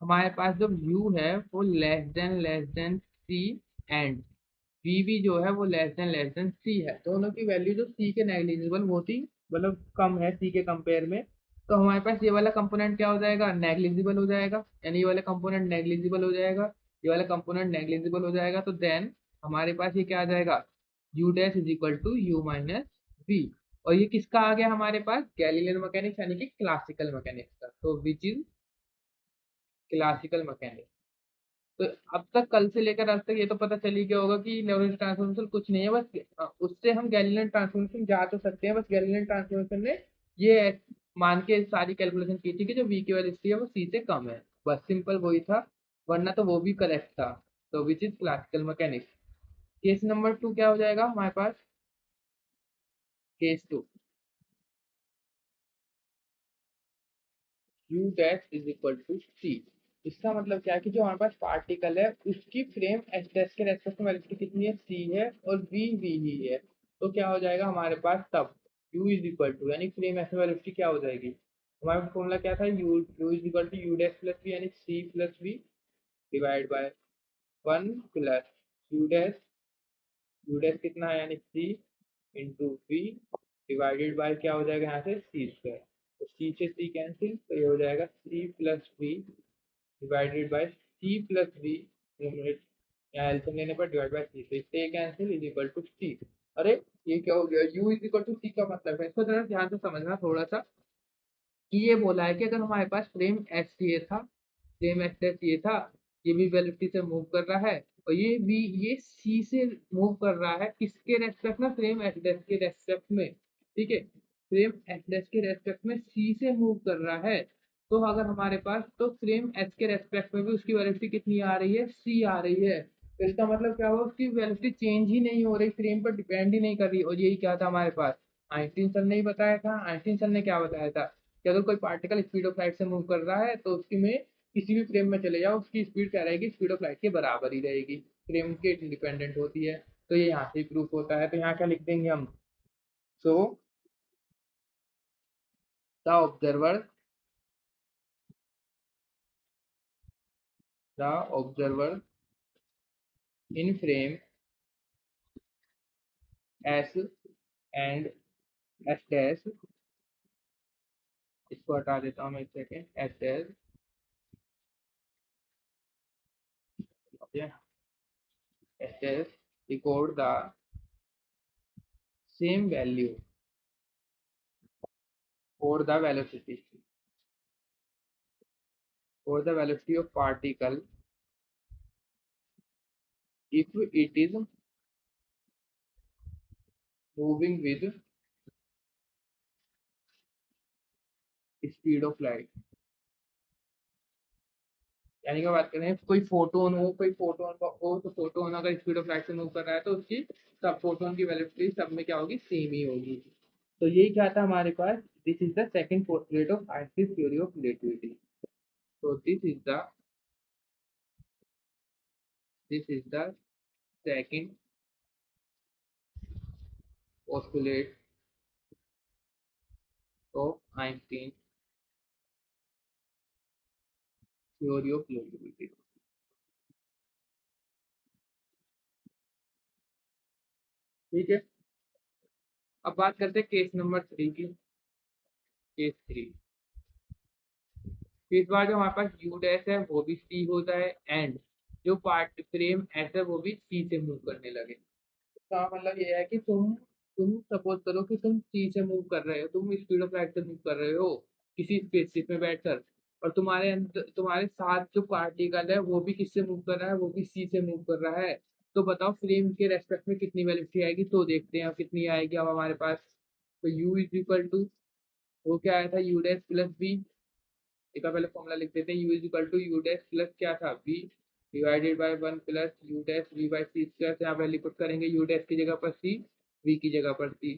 हमारे पास जो u है वो less than C and V भी जो है वो लेस देन सी है, दोनों की वैल्यू जो सी के नेग्लिजिबल वो थी मतलब कम है सी के कंपेयर में, तो हमारे पास ये वाला कंपोनेंट क्या हो जाएगा, नेग्लिजिबल हो जाएगा, यानी ये वाला कंपोनेंट नेग्लिजिबल हो जाएगा, ये वाला कंपोनेंट नेग्लिजिबल हो जाएगा, तो देन हमारे पास ये क्या आ जाएगा, U dash is equal to U minus V. और ये किसका आ गया हमारे पास, गैलीलियन मैकेनिक्स यानी कि क्लासिकल मैकेनिक्स का, तो विच इज क्लासिकल मैकेनिक्स। तो अब तक कल से लेकर आज तक ये तो पता चल ही गया होगा कि लेवरेज ट्रांसफॉर्मेशन कुछ नहीं है, बस उससे हम गैलीलियन ट्रांसफॉर्मेशन जा तो सकते हैं, बस गैलीलियन ट्रांसफॉर्मेशन ने ये मान के सारी कैलकुलेशन की थी कि जो वी की वैल्यू है वो सी से कम है, बस सिंपल वही था, वरना तो वो भी करेक्ट था। तो which is classical mechanics. Case number 2 क्या हो जाएगा हमारे पास, case 2, U dash is equal to C. इसका मतलब क्या है कि जो हमारे पास पार्टिकल है उसकी फ्रेम एच डैश के रेस्पेक्ट में वेलोसिटी कितनी है, सी है, और वी वी ही है, तो क्या हो जाएगा हमारे पास तब u इज इक्वल टू, यानी फ्रेम एच में वेलोसिटी क्या हो जाएगी, हमारा फॉर्मूला क्या था, U is equal to U dash plus V, यानी C plus V divide by 1 plus U dash, U dash कितना है यानी C into V divided by क्या हो जाएगा यहाँ से सी स्क्वायर, तो सी से सी कैंसिल, तो ये हो जाएगा C plus V divided by C plus V, यहाँ एल्सियम लेने पर डिवाइड बाय सी, तो इससे ये कैंसिल इज इक्वल टू सी। अरे ये क्या हो गया, u इज इक्वल टू सी का मतलब है, इसको जरा ध्यान से समझना थोड़ा सा, कि ये बोला है कि अगर हमारे पास फ्रेम एस ये था, फ्रेम एस ये था, ये भी वेलोसिटी से मूव कर रहा है, और ये भी ये सी से मूव कर रहा है, किसके रेस्पेक्ट में, फ्रेम एस के रेस्पेक्ट में, ठीक है, फ्रेम एस के रेस्पेक्ट में सी से मूव कर रहा है, तो अगर हमारे पास तो फ्रेम एस के रेस्पेक्ट में भी उसकी वेलोसिटी कितनी आ रही है, सी आ रही है, तो इसका मतलब क्या हुआ, उसकी वेलोसिटी चेंज ही नहीं हो रही, फ्रेम पर डिपेंड ही नहीं कर रही, और यही क्या था हमारे पास, आइंस्टीन सर ने ही बताया था, आइंस्टीन सर ने क्या बताया था कि अगर कोई पार्टिकल स्पीड ऑफ लाइट से मूव कर रहा है तो उसकी में किसी भी फ्रेम में चले जाओ उसकी स्पीड क्या रहेगी, स्पीड ऑफ लाइट के बराबर ही रहेगी, फ्रेम के इंडिपेंडेंट होती है, तो ये यहाँ से प्रूफ होता है, तो यहाँ क्या लिख देंगे हम, so the observer, the observer in frame S and S dash, इसको हटा देता हूँ मैं एक second, S dash, S dash record the same value for the velocity, for the velocity of particle if it is moving with speed of light। यानी कि बात करें कोई फोटोन हो, कोई फोटोन हो, तो फोटोन अगर स्पीड ऑफ लाइट से मूव कर रहा है तो उसकी सब फोटोन की वेलोसिटी सब में क्या होगी, सेम ही होगी। तो यही क्या था हमारे पास, this is the second postulate of Einstein theory of relativity. तो this is the second postulate of Einstein theory of relativity. ठीक है, अब बात करते हैं केस नंबर 3 की। केस 3, इस बार जो हमारे पास यू डैश है वो भी सी होता है, एंड जो पार्ट फ्रेम एस है वो भी सी से मूव करने लगे। इसका मतलब ये है कि तुम सपोज करो कि तुम सी से मूव कर रहे हो, तुम स्पीड ऑफ लाइट से मूव कर रहे हो किसी स्पेसशिप में बैठकर, और तुम्हारे अंदर तुम्हारे साथ जो पार्टिकल है वो भी किससे मूव कर रहा है, वो भी सी से मूव कर रहा है, तो बताओ फ्रेम के रेस्पेक्ट में कितनी वेलोसिटी आएगी, तो देखते हैं अब कितनी आएगी अब हमारे पास। तो यू इज इक्वल टू, वो क्या आया था, यू डैश प्लस बी, एक बार पहले फॉर्मूला लिख देते हैं, u is equal to U dash plus क्या था v divided by 1 plus U dash v by C square, यहाँ वैल्यू पुट करेंगे, यू डैश की जगह पर c, v की जगह पर c,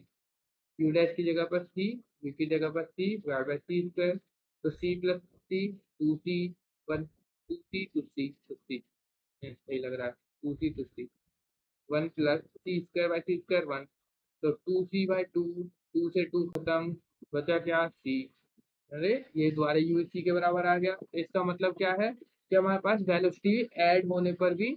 यू डैश की जगह पर c, v की जगह पर c divide by C square, तो c plus c 2c 1 2c 2c 2c, सही लग रहा है, 2c 2c 1 plus C square by C square 1, तो 2c बाय 2, 2 से 2 खत्म, बचा क्या c, अरे ये द्वारा यूएससी के बराबर आ गया, इसका मतलब क्या है कि हमारे पास वेलोसिटी ऐड होने पर भी,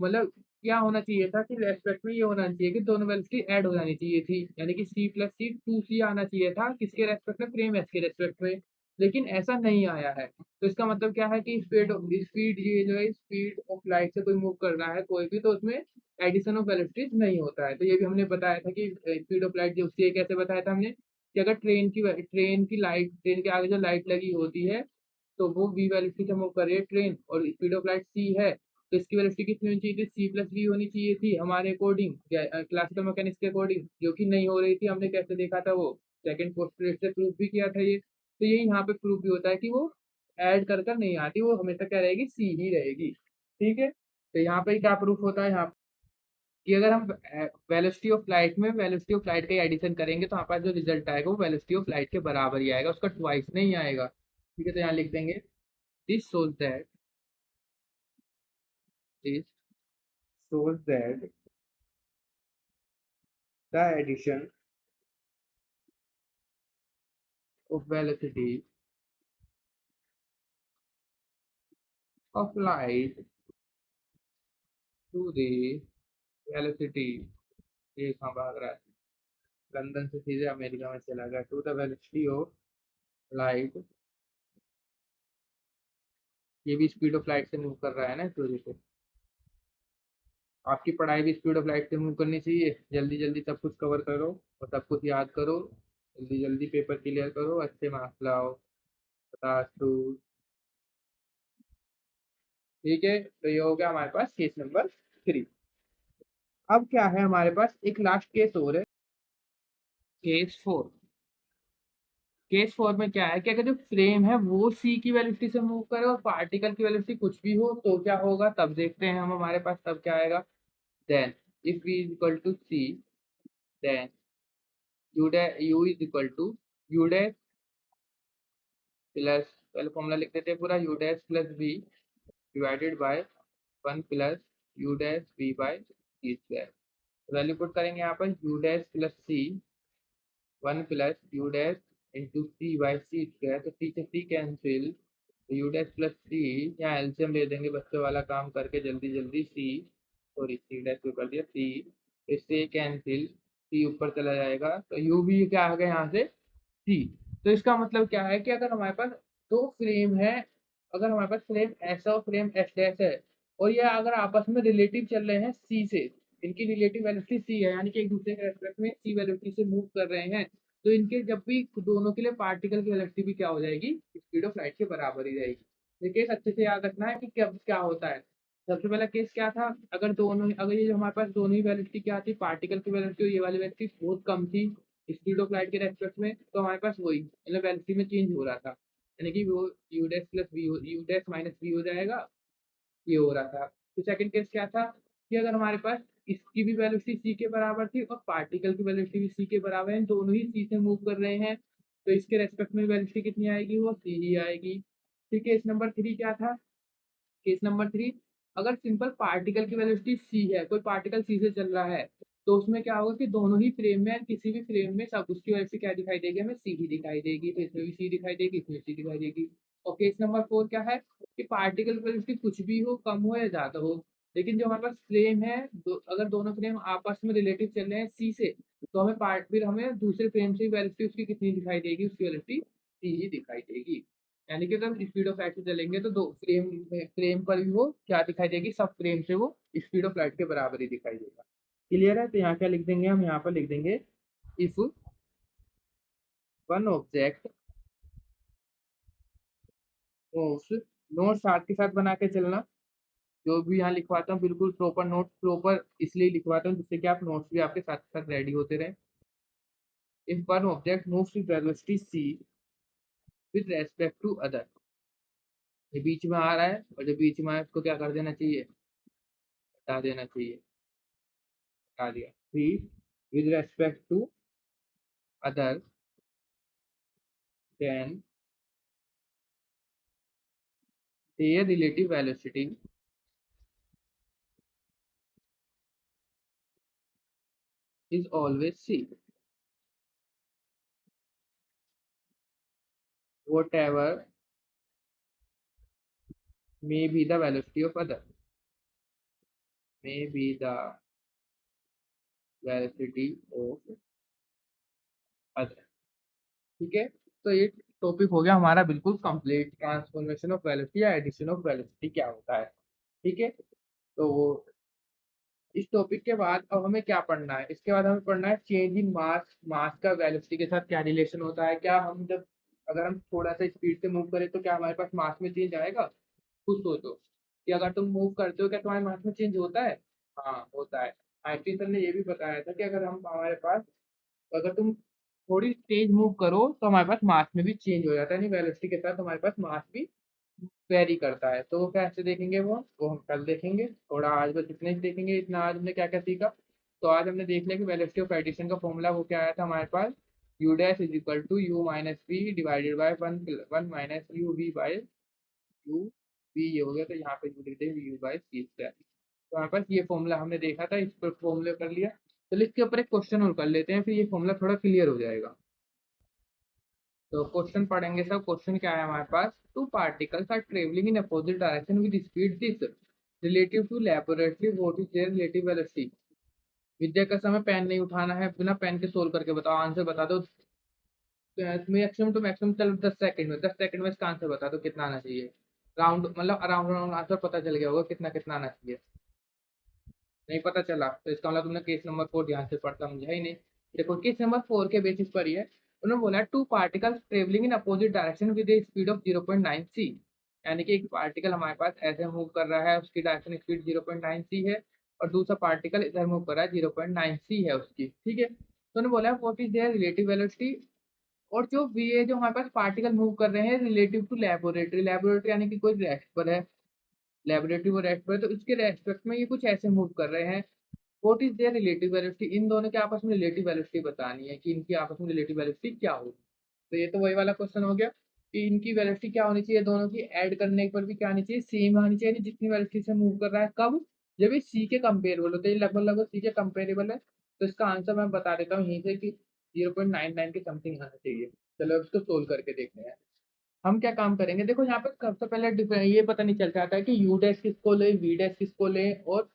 मतलब क्या होना चाहिए था कि रेस्पेक्ट में ये होना चाहिए कि दोनों वेलोसिटी ऐड हो जानी चाहिए थी, यानी कि c प्लस सी 2c आना चाहिए था किसके रेस्पेक्ट में, फ्रेम एस के रेस्पेक्ट में, लेकिन ऐसा नहीं आया है। तो इसका मतलब क्या है कि स्पीड ये जो है स्पीड ऑफ लाइट से कोई मूव कर रहा है कोई भी, तो उसमें एडिशन ऑफ वेलोसिटीज नहीं होता है। तो ये भी हमने बताया था कि स्पीड ऑफ लाइट जो उससे कैसे बताया था हमने कि अगर ट्रेन के आगे जो लाइट लगी होती है तो वो v वेलोसिटी से मूव कर रही है ट्रेन और स्पीड ऑफ लाइट c है, तो इसकी वेलोसिटी कितनी होनी चाहिए थी, c प्लस v होनी चाहिए थी हमारे अकॉर्डिंग, क्लासिकल मैकेनिक्स के अकॉर्डिंग, जो कि नहीं हो रही थी। हमने कैसे देखा था वो सेकंड पोस्टुलेट से प्रूव भी किया था ये। तो ये यहाँ पे प्रूव भी होता है कि वो ऐड कर नहीं आती, वो हमेशा क्या रहेगी, c ही रहेगी। ठीक है, तो यहाँ पे क्या प्रूफ होता है यहाँ कि अगर हम वेलोसिटी ऑफ लाइट का एडिशन करेंगे तो हमारे पास जो रिजल्ट आएगा वो वेलोसिटी ऑफ लाइट के बराबर ही आएगा, उसका ट्वाइस नहीं आएगा। ठीक है, तो यहाँ लिख देंगे this this shows that the addition of velocity of light to the velocity, ये कहाँ भाग रहा है, लंदन से सीधे अमेरिका में चला गया, to the velocity of light, ये भी स्पीड ऑफ लाइट से मूव कर रहा है ना, इस वजह से आपकी पढ़ाई भी स्पीड ऑफ लाइट से मूव करनी चाहिए। जल्दी जल्दी सब कुछ कवर करो और सब कुछ याद करो, जल्दी जल्दी पेपर क्लियर करो, अच्छे मार्क्स लाओ। बता तू। ठीक है, तो ये हो गया हमारे पास केस नंबर 3। अब क्या है हमारे पास, एक लास्ट केस और है, केस 4। केस 4 में क्या है कि अगर जो फ्रेम है वो सी की वेलोसिटी से मूव करे और पार्टिकल की वेलोसिटी कुछ भी हो तो क्या होगा, तब देखते हैं हम हमारे पास तब क्या आएगा। Then if v is equal to C, then u is equal to u dash plus, पहले फॉर्मूला लिख देते हैं पूरा, u dash plus v divided by 1 plus u dash v by C square. Value put करेंगे यहाँ पर u dash plus C 1 plus U dash into C by C square, तो C से सी कैंसिल, तो यू डैश प्लस सी, यहाँ LCM ले देंगे बच्चों वाला काम करके जल्दी जल्दी, सी सॉरी सी डैश को कर दिया सी, इससे कैंसिल, सी ऊपर चला जाएगा तो यू भी क्या आ गया यहाँ से सी। तो इसका मतलब क्या है कि अगर हमारे पास दो फ्रेम है, अगर हमारे पास फ्रेम एस और फ्रेम एस डैश है और ये अगर आपस में रिलेटिव चल रहे हैं सी से, इनकी रिलेटिव वेलोसिटी सी है यानी कि एक दूसरे के रेस्पेक्ट में सी वेलोसिटी से मूव कर रहे हैं, तो इनके जब भी दोनों के लिए पार्टिकल की वेलोसिटी भी क्या हो जाएगी, स्पीड ऑफ लाइट के बराबर ही रहेगी। ये केस अच्छे से याद रखना है कि क्या क्या होता है। सबसे पहला केस क्या था, अगर ये जो हमारे पास दोनों ही वेलोसिटी क्या थी, पार्टिकल की वेलोसिटी और ये वाली वेलोसिटी बहुत कम थी स्पीड ऑफ लाइट के रेस्पेक्ट में, तो हमारे पास वही मतलब वेलोसिटी में चेंज हो रहा था, यानी कि वो U dash plus V U dash minus V हो जाएगा, ये हो रहा था। तो सेकंड केस क्या था कि अगर हमारे पास इसकी भी वेलोसिटी सी के बराबर थी और पार्टिकल की वेलोसिटी भी सी के बराबर है, दोनों ही सी से मूव कर रहे हैं, तो इसके रेस्पेक्ट में वेलोसिटी कितनी आएगी, वो सी ही आएगी। फिर केस नंबर 3 क्या था, केस नंबर 3, अगर सिंपल पार्टिकल की वेलोसिटी सी है, कोई पार्टिकल सी से चल रहा है, तो उसमें क्या होगा कि दोनों ही फ्रेम में किसी भी फ्रेम में सब उसकी वेलोसिटी क्या दिखाई देगी, हमें सी ही दिखाई देगी, तो इसमें भी सी दिखाई देगी, इसमें सी दिखाई देगी। और केस नंबर 4 क्या है कि पार्टिकल की वेलोसिटी कुछ भी हो, कम हो या ज्यादा हो, लेकिन जो हमारे पास फ्रेम है अगर दोनों फ्रेम आपस में रिलेटिव चल रहे हैं सी से, तो फिर हमें दूसरे फ्रेम से वेलोसिटी उसकी कितनी दिखाई देगी, उसकी वेलोसिटी सी ही दिखाई देगी। यानी कि अगर स्पीड ऑफ लाइट से चलेंगे तो दो फ्रेम पर भी वो क्या दिखाई देगी, सब फ्रेम से वो स्पीड ऑफ लाइट के बराबर ही दिखाई देगा। क्लियर है, तो यहाँ क्या लिख देंगे हम, यहाँ पर लिख देंगे if one object moves, note साथ के साथ बना के चलना, जो भी यहाँ लिखवाता हूँ बिल्कुल प्रॉपर नोट, प्रॉपर इसलिए लिखवाता हूँ जिससे कि आप नोट्स भी आपके साथ साथ रेडी होते रहे। If one object moves with velocity C with respect to other, ये बीच में आ रहा है और जो बीच में है उसको क्या कर देना चाहिए, हटा देना चाहिए, हटा दिया। Three with respect to other then their relative velocity is always c, whatever may be the velocity of other। may be the velocity of other। ठीक है, तो ये टॉपिक हो गया हमारा बिल्कुल कंप्लीट, ट्रांसफॉर्मेशन ऑफ वेलोसिटी या एडिशन ऑफ वेलोसिटी क्या होता है। ठीक है, तो इस टॉपिक के बाद अब हमें क्या पढ़ना है, इसके बाद हमें पढ़ना है चेंज इन मास, मास का वेलोसिटी के साथ क्या रिलेशन होता है, क्या हम जब अगर हम थोड़ा सा स्पीड से मूव करें तो क्या हमारे पास मास में चेंज आएगा, खुश हो तो, कि अगर तुम मूव करते हो क्या तुम्हारे मास में चेंज होता है, हाँ होता है। आइंस्टीन सर ने ये भी बताया था कि अगर हम हमारे पास अगर तुम थोड़ी तेज मूव करो तो हमारे पास मास में भी चेंज हो जाता है, यानी वेलोसिटी के साथ हमारे पास मास भी वेरी करता है। तो वो कैसे देखेंगे, वो हम कल देखेंगे, थोड़ा आज बस इतने ही देखेंगे। इतना आज हमने क्या क्या सीखा, तो आज हमने देख लिया कि वेलोसिटी ऑफ एडिशन का फॉर्मूला वो क्या आया था हमारे पास, U dash is equal to U minus V divided by one one minus U V by U V, ये हो गया, तो यहाँ पे यू लिख देंगे यू बाय सी स्क्वायर। तो हमारे पास ये फॉर्मूला हमने देखा था, इस पर फॉर्मूला कर लिया। चलो इसके ऊपर एक क्वेश्चन और कर लेते हैं, फिर ये फॉर्मूला थोड़ा क्लियर हो जाएगा। तो क्वेश्चन पढ़ेंगे सब। क्वेश्चन क्या है हमारे पास, two particles are travelling in opposite direction with speed this relative to laboratory what is their relative velocity. विद्या का समय पेन नहीं उठाना है, बिना पेन के सोल्व करके बताओ, आंसर बता दो। मैक्सिमम टू मैक्सिमम चलो 10 सेकंड में, 10 सेकंड में इसका आंसर बता दो कितना आना चाहिए। राउंड मतलब अराउंड राउंड आंसर पता चल गया होगा कितना कितना आना चाहिए। नहीं पता चला तो इसका मतलब तुमने केस नंबर 4 ध्यान से पढ़ता समझा ही नहीं। देखो केस नंबर 4 के बेसिस पर ही है। उन्होंने बोला two particles travelling in opposite direction with A speed of 0.9 सी, यानी कि एक पार्टिकल हमारे पास ऐसे मूव कर रहा है, उसकी डायरेक्शन स्पीड 0.9 सी है, और दूसरा पार्टिकल इधर मूव कर रहा है 0.9 सी है उसकी। ठीक है, तो उन्होंने बोला what is their relative velocity, और जो वी ए जो हमारे पास पार्टिकल मूव कर रहे हैं रिलेटिव टू लेबोरेटरी, लेबोरेटरी यानी कि कोई रेस्ट पर है, लेबोरेटरी वो रेस्ट पर है, तो उसके रेस्पेक्ट में ये कुछ ऐसे मूव कर रहे हैं। What is their relative velocity, इन दोनों के आपस में रिलेटिव वेलोसिटी बतानी है कि इनकी आपस में रिलेटिव वेलोसिटी क्या होगी। तो ये तो वही वाला क्वेश्चन हो गया कि इनकी वेलोसिटी क्या होनी चाहिए, दोनों की ऐड करने पर भी क्या आनी चाहिए, सेम आनी चाहिए, यानी जितनी वेलोसिटी से मूव कर रहा है, कब, जब ये सी के कंपेरेबल होते हैं, लगभग लगभग सी के कंपेरेबल है। तो इसका आंसर मैं बता देता हूँ यहीं से कि 0.99 के समथिंग आना चाहिए। चलो अब इसको सोल्व करके देखते हैं। हम क्या काम करेंगे, देखो यहाँ पे सबसे पहले ये पता नहीं चल जाता है कि यू डैश किसको ले, वी डैश किसको ले, और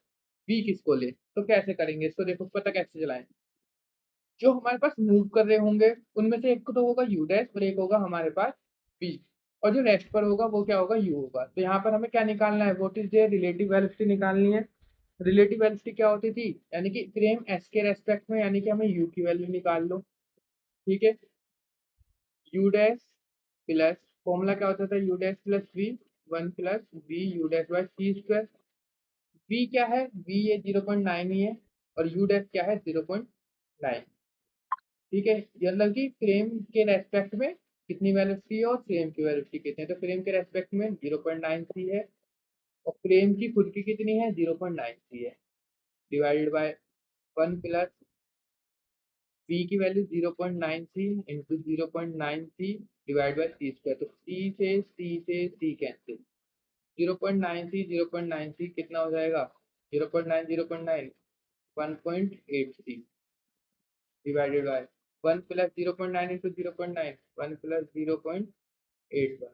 वी किसको ले। तो कैसे करेंगे इसको, देखो पता कैसे चलाएं। जो हमारे पास मूव कर रहे होंगे उनमें से एक को तो होगा यू डैश और एक होगा हमारे पास वी, और जो रेस्ट पर होगा वो क्या होगा, यू होगा। तो यहाँ पर हमें क्या निकालना है, what is their relative velocity निकालनी है। रिलेटिव वेलोसिटी क्या होती थी, यानी कि फ्रेम एस के रेस्पेक्ट में, यानी कि हमें यू की वैल्यू निकाल लो। ठीक है, यू डैश प्लस, फॉर्मूला क्या होता था, U dash plus V, one plus V U dash by C square. V क्या है, वी ये 0.9 ही है, और यू डैश क्या है 0.9। ठीक है, ये मतलब कि फ्रेम के रेस्पेक्ट में कितनी वेलोसिटी है और फ्रेम की वेलोसिटी कितनी है, तो फ्रेम के रेस्पेक्ट में 0.9 सी है, और फ्रेम की खुद की कितनी है 0.9 सी है, divided by one plus V की value 0.9 C into 0.9 C divide by C square. तो सी से सी कैंसिल, 0.9 सी 0.9 सी कितना हो जाएगा, 0.9 1.8 C divided by one plus 0.9 into 0.9 one plus 0.81,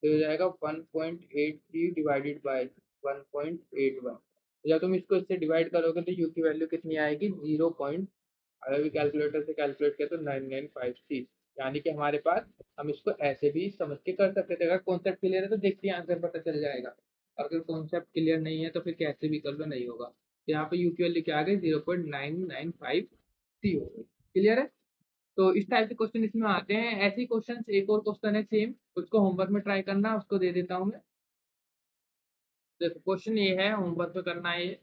तो हो जाएगा 1.83 डिवाइडेड बाय 1.81। तो जब तुम इसको इससे डिवाइड करोगे तो यू की वैल्यू कितनी आएगी, 0 पॉइंट, अगर भी कैलकुलेटर से कैलकुलेट किया तो 9956, यानी कि हमारे पास, हम इसको ऐसे भी समझ के कर सकते थे। अगर कॉन्सेप्ट क्लियर है तो देखते हैं आंसर पता चल जाएगा, अगर कॉन्सेप्ट क्लियर नहीं है तो फिर कैसे भी कर लो नहीं होगा। तो यहाँ पे यू की वैल्यू क्या आ गई, 0.995 सी हो गई। क्लियर है, तो इस टाइप के क्वेश्चन इसमें आते हैं। ऐसे ही क्वेश्चन, एक और क्वेश्चन है सेम, उसको होमवर्क में ट्राई करना, उसको दे देता हूँ मैं। देखो क्वेश्चन ये है, होमवर्क में करना है ये,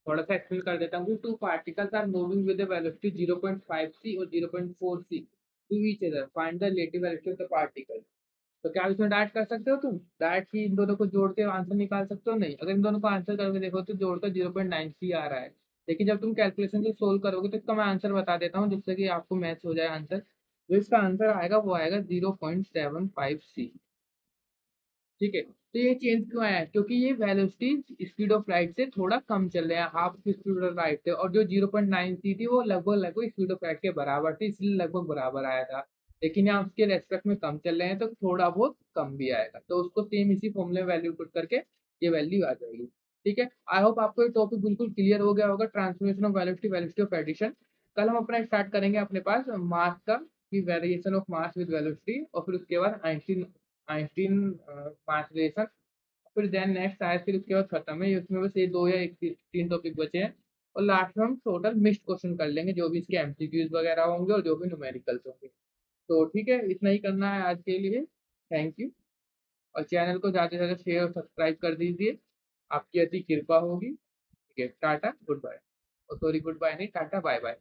थोड़ा सा एक्सप्लेन कर देता हूँ कि two particles are moving with a velocity 0.5 C और 0.4 C to each other, find the relative velocity of the particle. तो क्या इसमें डायरेक्ट कर सकते हो तुम, डायरेक्ट ही इन दोनों को जोड़ के आंसर निकाल सकते हो, नहीं। अगर इन दोनों को आंसर करके देखो तो जोड़कर 0.9 सी आ रहा है, लेकिन जब तुम कैलकुलेशन से सोल्व करोगे तो इसका मैं आंसर बता देता हूँ जिससे कि आपको मैच हो जाए आंसर। जो इसका आंसर आएगा वो आएगा 0.75 सी। ठीक है, तो ये चेंज क्यों आया है, क्योंकि ये वेलोसिटी स्पीड ऑफ लाइट से थोड़ा कम चल रहा है, हाफ स्पीड ऑफ लाइट से, और जो 0.9 सी थी वो लगभग लगभग स्पीड ऑफ लाइट के बराबर थी, इसलिए लगभग बराबर आया था। लेकिन यहाँ उसके रेस्पेक्ट में कम चल रहे हैं तो थोड़ा बहुत कम भी आएगा, तो उसको सेम इसी फॉर्मूले में वैल्यू पुट करके ये वैल्यू आ जाएगी। ठीक है? आई होप आपको ये टॉपिक बिल्कुल क्लियर हो गया होगा transformation of velocity, velocity of addition. कल हम अपना स्टार्ट करेंगे अपने पास मास का कि variation of mass with velocity और फिर उसके बाद आइंस्टीन आइंस्टीन मास रिलेशन फिर देन नेक्स्ट शायद फिर उसके बाद खत्म है। ये उसमें बस ये 2 या 1 3 टॉपिक बचे हैं और लास्ट में हम टोटल मिक्स्ड क्वेश्चन कर लेंगे, जो भी इसके एमसीक्यूज़ वगैरह होंगे और जो भी न्यूमेरिकल्स होंगे। तो ठीक है, इतना ही करना है आज के लिए। थैंक यू और चैनल को ज़्यादा से ज़्यादा शेयर और सब्सक्राइब कर दीजिए। आपकी अति कृपा होगी। ठीक है, tata, goodbye. Sorry goodbye नहीं, टाटा बाय बाय।